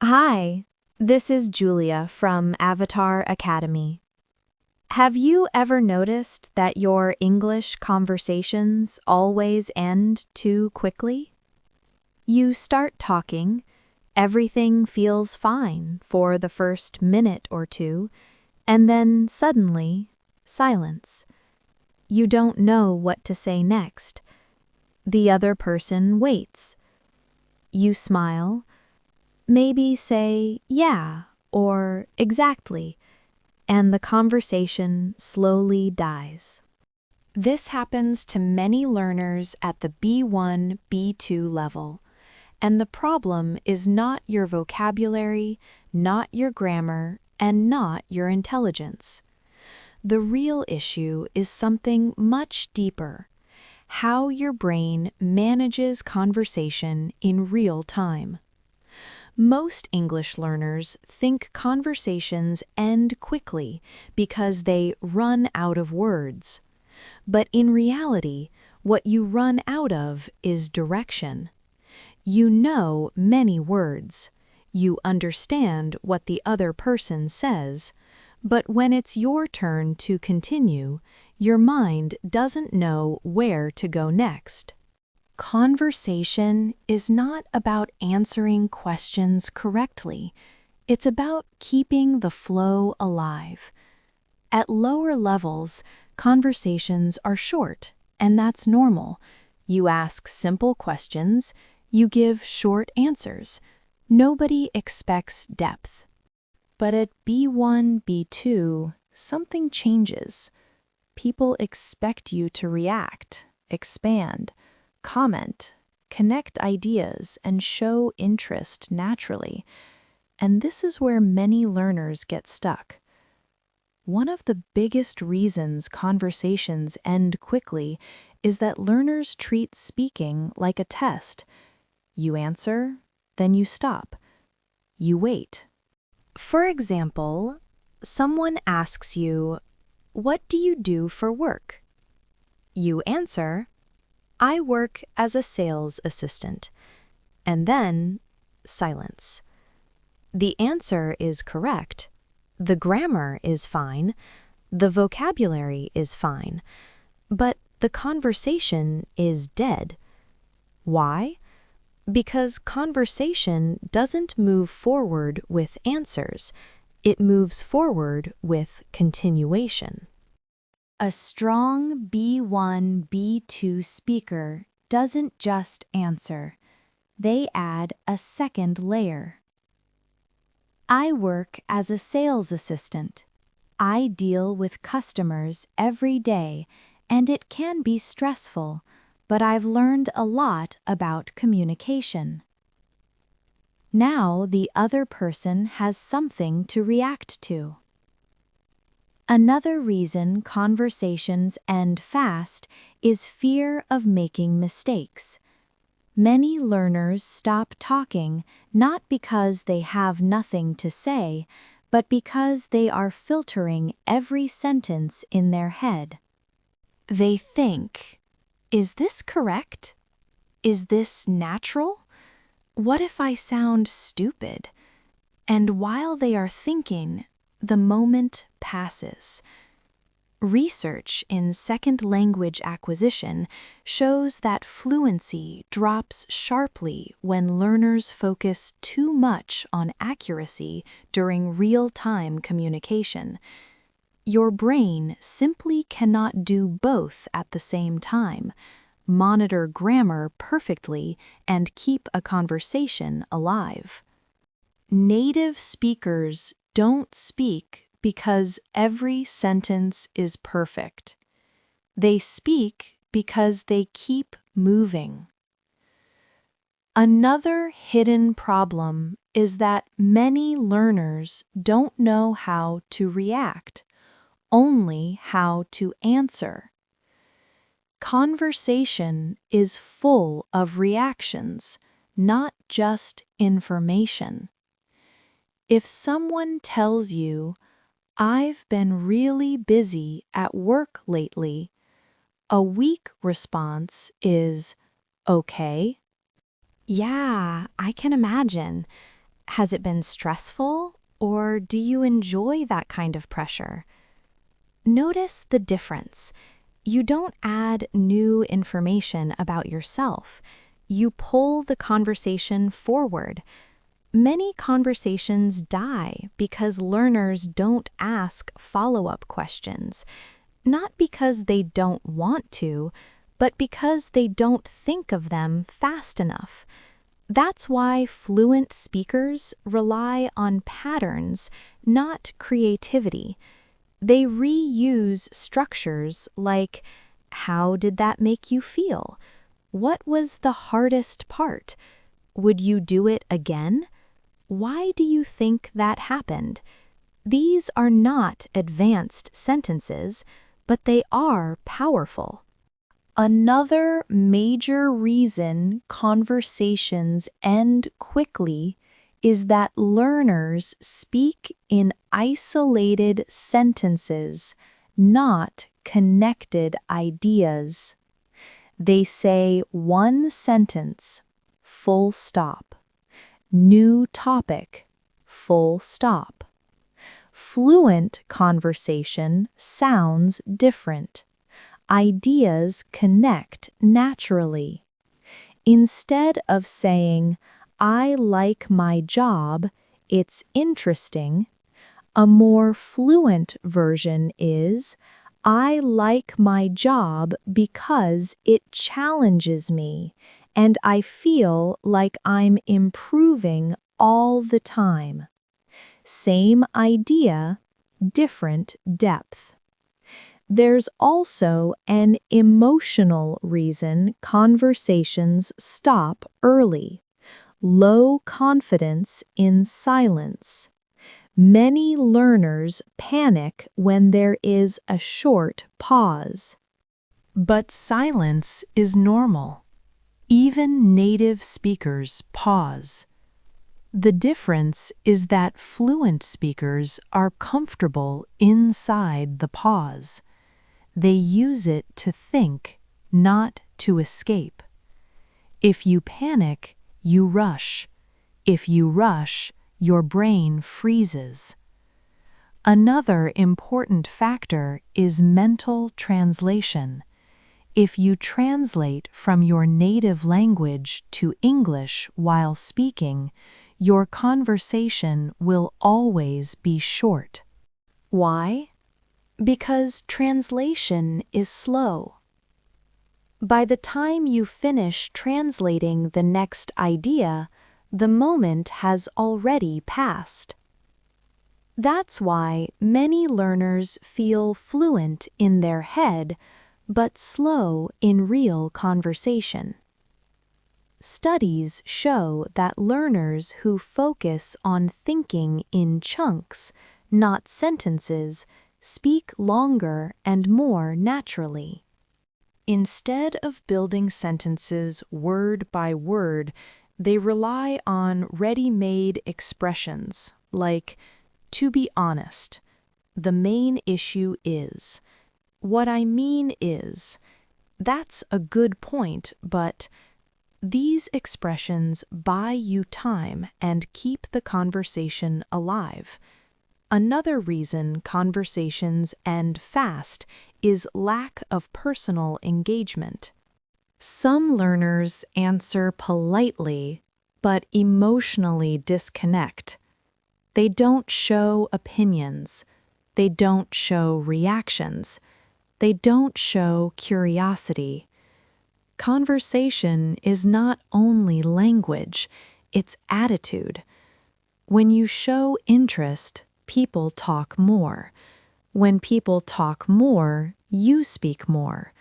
Hi, this is Julia from Avatar Academy. Have you ever noticed that your English conversations always end too quickly? You start talking, everything feels fine for the first minute or two, and then suddenly, silence. You don't know what to say next. The other person waits. You smile, maybe say, yeah, or exactly, and the conversation slowly dies. This happens to many learners at the B1, B2 level, and the problem is not your vocabulary, not your grammar, and not your intelligence. The real issue is something much deeper: how your brain manages conversation in real time. Most English learners think conversations end quickly because they run out of words. But in reality, what you run out of is direction. You know many words. You understand what the other person says. But when it's your turn to continue, your mind doesn't know where to go next. Conversation is not about answering questions correctly. It's about keeping the flow alive. At lower levels, conversations are short, and that's normal. You ask simple questions, you give short answers. Nobody expects depth. But at B1, B2, something changes. People expect you to react, expand, comment, connect ideas, and show interest naturally. And this is where many learners get stuck. One of the biggest reasons conversations end quickly is that learners treat speaking like a test. You answer, then you stop. You wait. For example, someone asks you, "What do you do for work?" You answer, "I work as a sales assistant." And then, silence. The answer is correct. The grammar is fine. The vocabulary is fine. But the conversation is dead. Why? Because conversation doesn't move forward with answers. It moves forward with continuation. A strong B1, B2 speaker doesn't just answer. They add a second layer. I work as a sales assistant. I deal with customers every day, and it can be stressful, but I've learned a lot about communication. Now the other person has something to react to. Another reason conversations end fast is fear of making mistakes. Many learners stop talking not because they have nothing to say, but because they are filtering every sentence in their head. They think, "Is this correct? Is this natural? What if I sound stupid?" And while they are thinking, the moment passes. Research in second language acquisition shows that fluency drops sharply when learners focus too much on accuracy during real-time communication. Your brain simply cannot do both at the same time: monitor grammar perfectly and keep a conversation alive. Native speakers don't speak because every sentence is perfect. They speak because they keep moving. Another hidden problem is that many learners don't know how to react, only how to answer. Conversation is full of reactions, not just information. If someone tells you, "I've been really busy at work lately," a weak response is, "Okay." "Yeah, I can imagine." Has it been stressful, or do you enjoy that kind of pressure? Notice the difference. You don't add new information about yourself. You pull the conversation forward. Many conversations die because learners don't ask follow-up questions, not because they don't want to, but because they don't think of them fast enough. That's why fluent speakers rely on patterns, not creativity. They reuse structures like, how did that make you feel? What was the hardest part? Would you do it again? Why do you think that happened? These are not advanced sentences, but they are powerful. Another major reason conversations end quickly is that learners speak in isolated sentences, not connected ideas. They say one sentence, full stop. New topic, full stop. Fluent conversation sounds different. Ideas connect naturally. Instead of saying, I like my job, it's interesting, a more fluent version is, I like my job because it challenges me, and I feel like I'm improving all the time. Same idea, different depth. There's also an emotional reason conversations stop early. Low confidence in silence. Many learners panic when there is a short pause. But silence is normal. Even native speakers pause. The difference is that fluent speakers are comfortable inside the pause. They use it to think, not to escape. If you panic, you rush. If you rush, your brain freezes. Another important factor is mental translation. If you translate from your native language to English while speaking, your conversation will always be short. Why? Because translation is slow. By the time you finish translating the next idea, the moment has already passed. That's why many learners feel fluent in their head, but slow in real conversation. Studies show that learners who focus on thinking in chunks, not sentences, speak longer and more naturally. Instead of building sentences word by word, they rely on ready-made expressions like, to be honest, the main issue is, what I mean is, that's a good point, but these expressions buy you time and keep the conversation alive. Another reason conversations end fast is lack of personal engagement. Some learners answer politely, but emotionally disconnect. They don't show opinions. They don't show reactions. They don't show curiosity. Conversation is not only language, it's attitude. When you show interest, people talk more. When people talk more, you speak more.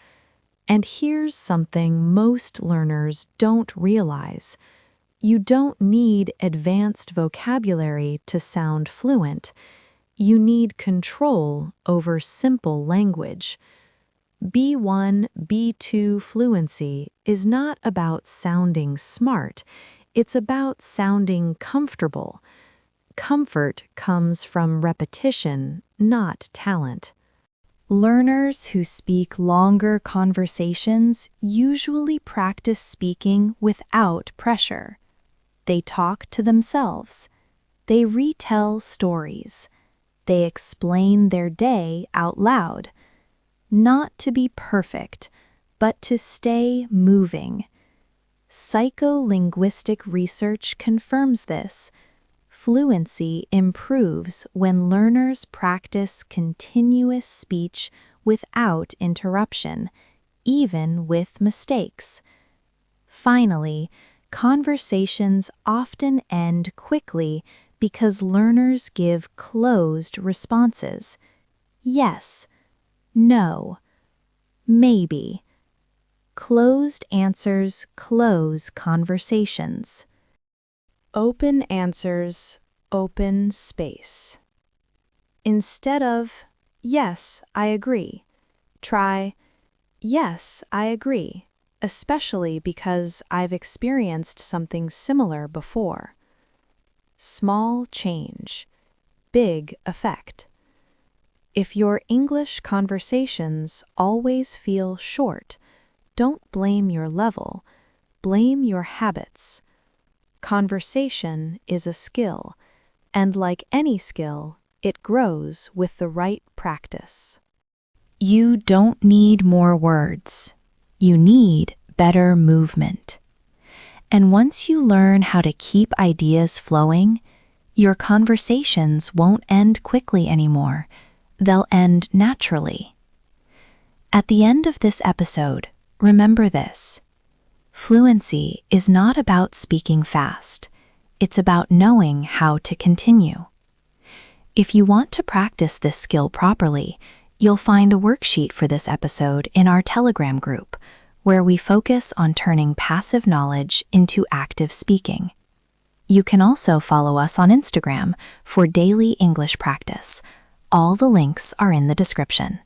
And here's something most learners don't realize. You don't need advanced vocabulary to sound fluent. You need control over simple language. B1, B2 fluency is not about sounding smart, it's about sounding comfortable. Comfort comes from repetition, not talent. Learners who speak longer conversations usually practice speaking without pressure. They talk to themselves. They retell stories. They explain their day out loud. Not to be perfect, but to stay moving. Psycholinguistic research confirms this. Fluency improves when learners practice continuous speech without interruption, even with mistakes. Finally, conversations often end quickly because learners give closed responses. Yes, no, maybe. Closed answers close conversations. Open answers, open space. Instead of, yes, I agree, try, yes, I agree, especially because I've experienced something similar before. Small change, big effect. If your English conversations always feel short, don't blame your level, blame your habits. Conversation is a skill, and like any skill, it grows with the right practice. You don't need more words. You need better movement. And once you learn how to keep ideas flowing, your conversations won't end quickly anymore. They'll end naturally. At the end of this episode, remember this. Fluency is not about speaking fast. It's about knowing how to continue. If you want to practice this skill properly, you'll find a worksheet for this episode in our Telegram group, where we focus on turning passive knowledge into active speaking. You can also follow us on Instagram for daily English practice. All the links are in the description.